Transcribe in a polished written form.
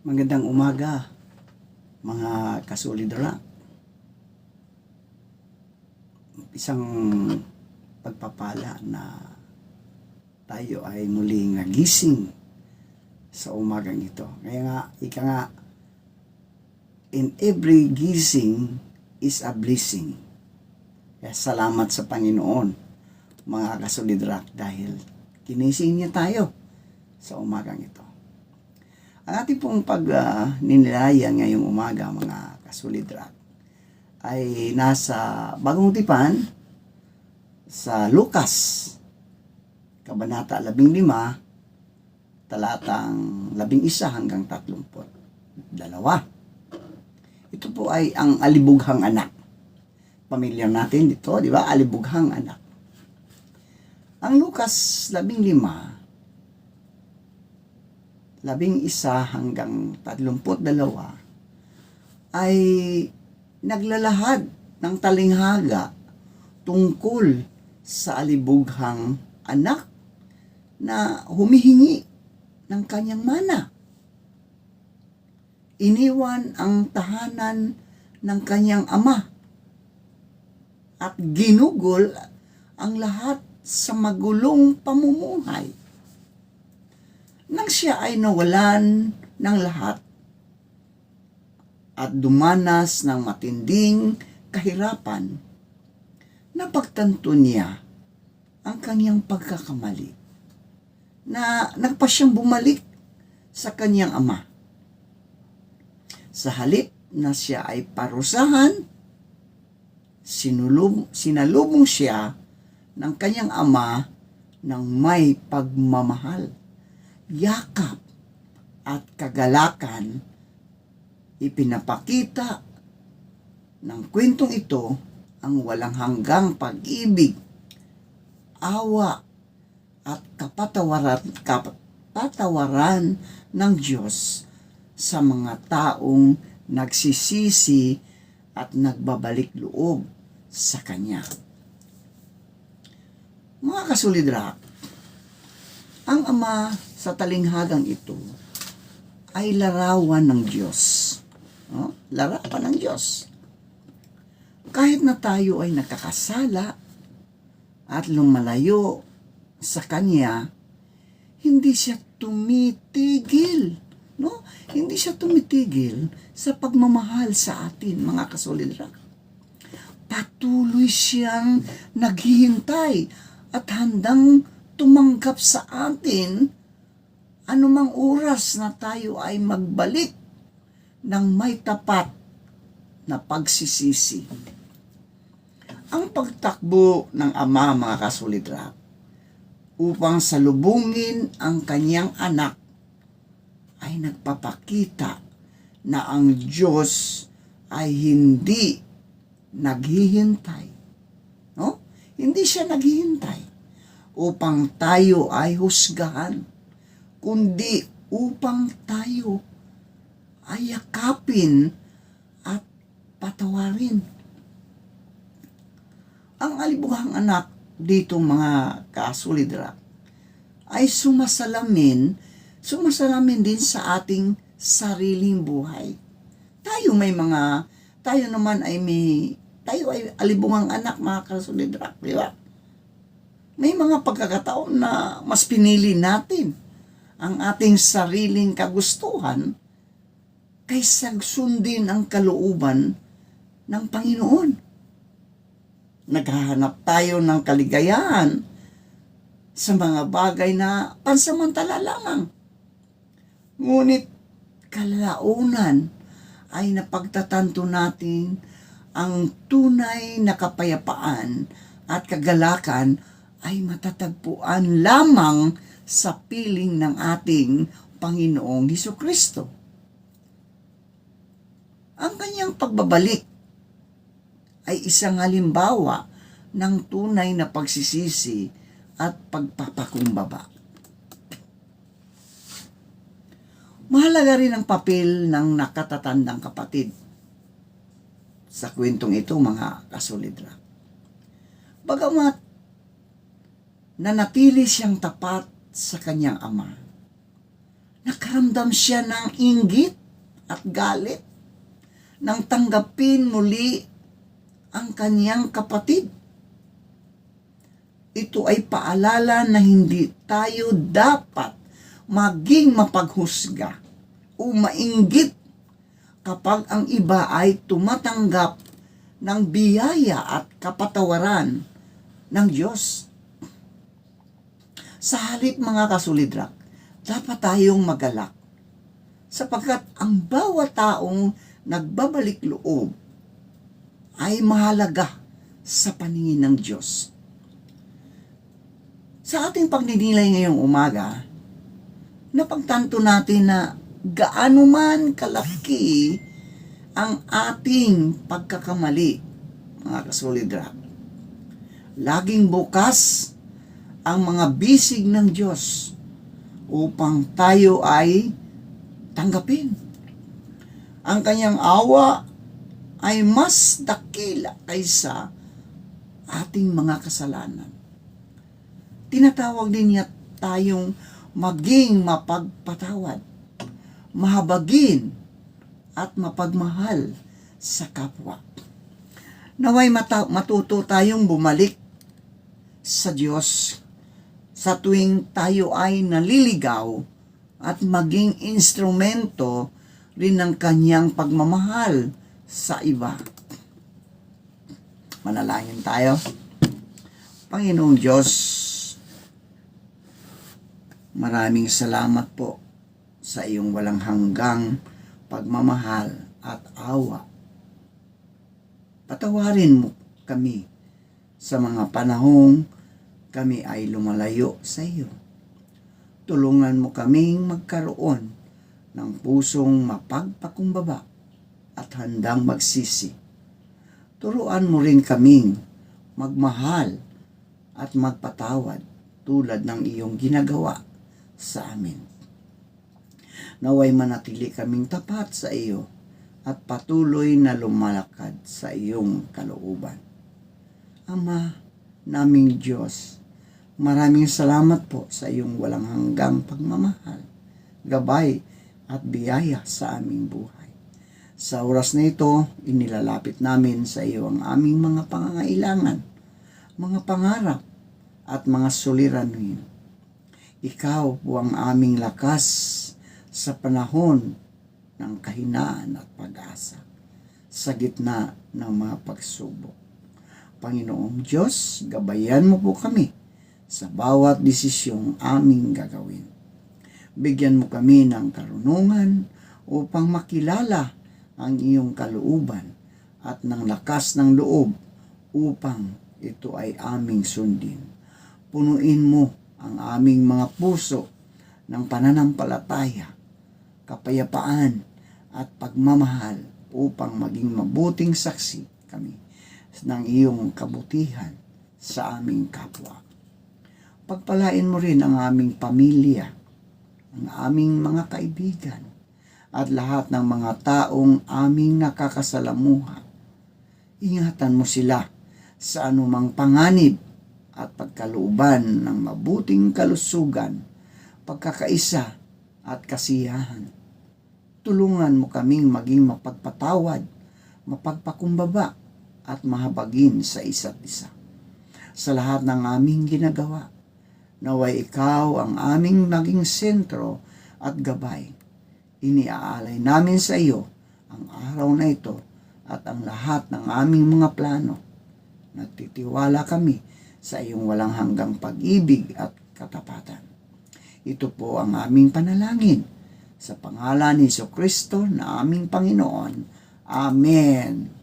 Magandang umaga, mga kasolidra. Isang pagpapala na tayo ay muling nagising sa umagang ito. Kaya nga, ika nga, in every gising is a blessing. Kaya salamat sa Panginoon, mga kasolidra, dahil kinising niya tayo sa umagang ito. Ang ating pong nilayan ngayong umaga, mga kasolidra, ay nasa Bagong Tipan sa Lucas, Kabanata 15, talatang 11 hanggang 32. Ito po ay ang alibughang anak. Pamilyar natin dito, di ba? Alibughang anak. Ang Lucas 15, 11 hanggang 32 ay naglalahad ng talinghaga tungkol sa alibughang anak na humihingi ng kanyang mana. Iniwan ang tahanan ng kanyang ama at ginugol ang lahat sa magulong pamumuhay. Nang siya ay nawalan ng lahat at dumanas ng matinding kahirapan, napagtanto niya ang kanyang pagkakamali na nagpa siyang bumalik sa kanyang ama. Sa halip na siya ay parusahan, sinalubong siya ng kanyang ama ng may pagmamahal, yakap at kagalakan. Ipinapakita ng kwentong ito ang walang hanggang pag-ibig, awa at kapatawaran ng Diyos sa mga taong nagsisisi at nagbabalik loob sa Kanya. Mga kasolidra, ang ama sa talinghagang ito ay larawan ng Diyos. Larawan ng Diyos. Kahit na tayo ay nakakasala at lumalayo sa Kanya, hindi siya tumitigil. Hindi siya tumitigil sa pagmamahal sa atin, mga kasolidra. Patuloy siyang naghihintay at handang tumanggap sa atin anumang oras na tayo ay magbalik ng may tapat na pagsisisi. Ang pagtakbo ng ama, mga kasolidra, upang salubungin ang kanyang anak ay nagpapakita na ang Diyos ay hindi naghihintay. Hindi siya naghihintay upang tayo ay husgahan, kundi upang tayo ay yakapin at patawarin. Ang alibughang anak dito, mga kasolidra, ay sumasalamin din sa ating sariling buhay. Tayo ay alibughang anak, mga kasolidra, di ba? May mga pagkakataon na mas pinili natin ang ating sariling kagustuhan kaysa sundin ang kalooban ng Panginoon. Naghahanap tayo ng kaligayahan sa mga bagay na pansamantala lamang. Ngunit kalaunan ay napagtatanto natin ang tunay na kapayapaan at kagalakan ay matatagpuan lamang sa piling ng ating Panginoong Hesukristo. Ang kanyang pagbabalik ay isang halimbawa ng tunay na pagsisisi at pagpapakumbaba. Mahalaga rin ang papel ng nakatatandang kapatid sa kwentong ito, mga kasolidra. Bagamat nanatili siyang tapat sa kanyang ama, Nakaramdam siya ng inggit at galit nang tanggapin muli ang kanyang kapatid. Ito ay paalala na hindi tayo dapat maging mapaghusga o mainggit kapag ang iba ay tumatanggap ng biyaya at kapatawaran ng Diyos. Sa halip, mga kasulidrak, dapat tayong magalak sapagkat ang bawat taong nagbabalik loob ay mahalaga sa paningin ng Diyos. Sa ating pagninilay ngayong umaga, napagtanto natin na gaano man kalaki ang ating pagkakamali, mga kasulidrak, laging bukas ang mga bisig ng Diyos upang tayo ay tanggapin. Ang kanyang awa ay mas dakila kaysa ating mga kasalanan. Tinatawag din niya tayong maging mapagpatawad, mahabagin, at mapagmahal sa kapwa. Naway matuto tayong bumalik sa Diyos sa tuwing tayo ay naliligaw at maging instrumento rin ng kanyang pagmamahal sa iba. Manalangin tayo. Panginoong Diyos, maraming salamat po sa iyong walang hanggang pagmamahal at awa. Patawarin mo kami sa mga panahong kami ay lumalayo sa iyo. Tulungan mo kaming magkaroon ng pusong mapagpakumbaba at handang magsisi. Turuan mo rin kaming magmahal at magpatawad tulad ng iyong ginagawa sa amin. Naway manatili kaming tapat sa iyo at patuloy na lumalakad sa iyong kalooban. Ama naming Diyos, maraming salamat po sa iyong walang hanggang pagmamahal, gabay at biyaya sa aming buhay. Sa oras na ito, inilalapit namin sa iyo ang aming mga pangangailangan, mga pangarap at mga suliranin. Ikaw po ang aming lakas sa panahon ng kahinaan at pag-asa sa gitna ng mga pagsubok. Panginoong Diyos, gabayan mo po kami sa bawat desisyong aming gagawin. Bigyan mo kami ng karunungan upang makilala ang iyong kalooban at ng lakas ng loob upang ito ay aming sundin. Punuin mo ang aming mga puso ng pananampalataya, kapayapaan at pagmamahal upang maging mabuting saksi kami ng iyong kabutihan sa aming kapwa. Pagpalain mo rin ang aming pamilya, ang aming mga kaibigan, at lahat ng mga taong aming nakakasalamuha. Ingatan mo sila sa anumang panganib at pagkalooban ng mabuting kalusugan, pagkakaisa at kasiyahan. Tulungan mo kaming maging mapagpatawad, mapagpakumbaba at mahabagin sa isa't isa. Sa lahat ng aming ginagawa, naway ikaw ang aming naging sentro at gabay. Iniaalay namin sa iyo ang araw na ito at ang lahat ng aming mga plano. Nagtitiwala kami sa iyong walang hanggang pag-ibig at katapatan. Ito po ang aming panalangin sa pangalan ni Jesucristo na aming Panginoon. Amen.